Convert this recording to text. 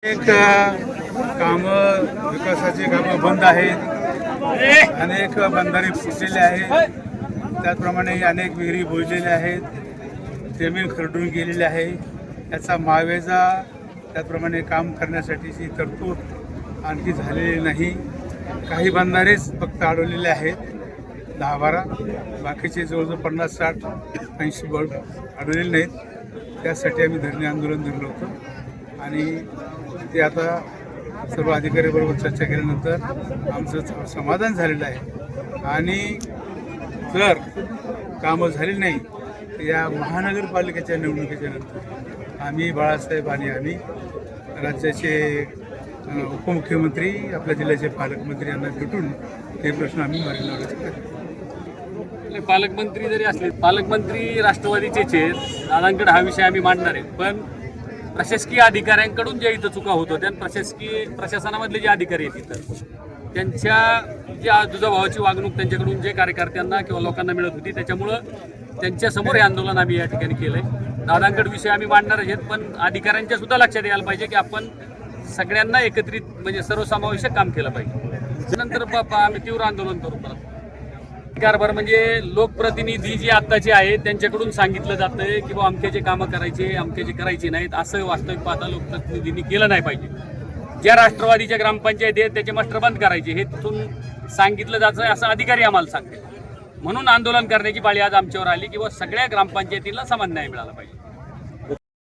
अनेक कामं विकासाची कामं बंद आहेत, अनेक बंधारे फुटलेले आहेत, त्याचप्रमाणे अनेक विहिरी बुजलेल्या आहेत, जमीन खरडून गेलेली आहे. याचा मावेजा त्याचप्रमाणे काम करण्यासाठीची तरतूद आणखी झालेली नाही. काही बंधारेच फक्त अडवलेले आहेत 10-12, बाकीचे जवळजवळ 50-60-80 बोर्ड अडवलेले नाहीत. त्यासाठी आम्ही धरणे आंदोलन धरलं होतं आणि ते आता सर्व अधिकाऱ्यांबरोबर चर्चा केल्यानंतर आमचं समाधान झालेलं आहे. आणि जर कामं झाली नाही तर या महानगरपालिकेच्या निवडणुकीच्या नंतर आम्ही बाळासाहेब आणि आम्ही राज्याचे उपमुख्यमंत्री आपल्या जिल्ह्याचे पालकमंत्री यांना भेटून हे प्रश्न आम्ही मार्गी लावण्याचा प्रयत्न. पालकमंत्री जरी असले, पालकमंत्री राष्ट्रवादीचेच आहेत, दादांकडे हा विषय आम्ही मांडणार आहे. पण प्रशासकीय अधिकाऱ्यांकडून ज्या इथं चुका होत होत्या, प्रशासनामधले जे अधिकारी आहेत इथं, त्यांच्या ज्या दुजाभावाची वागणूक त्यांच्याकडून जे कार्यकर्त्यांना किंवा लोकांना मिळत होती, त्याच्यामुळं त्यांच्यासमोर हे आंदोलन आम्ही या ठिकाणी केलं आहे. दादांकडे विषय आम्ही मांडणार आहेत, पण अधिकाऱ्यांच्या सुद्धा लक्षात यायला पाहिजे की आपण सगळ्यांना एकत्रित म्हणजे सर्वसमावेशक काम केलं पाहिजे. त्यानंतर आम्ही तीव्र आंदोलन करू. परत कारभार म्हणजे लोकप्रतिनिधी जे आत्ताचे आहेत त्यांच्याकडून सांगितलं जातंय की अमक्याचे कामं करायचे, अमक्याचे करायचे नाहीत, असं वास्तविक पाहता लोकप्रतिनिधींनी केलं नाही पाहिजे. ज्या राष्ट्रवादीच्या ग्रामपंचायती आहेत त्याचे मास्टर बंद करायचे हे तिथून सांगितलं जातं, असं अधिकारी आम्हाला सांगते. म्हणून आंदोलन करण्याची पाळी आज आमच्यावर आली की सगळ्या ग्रामपंचायतीला समान न्याय मिळाला पाहिजे.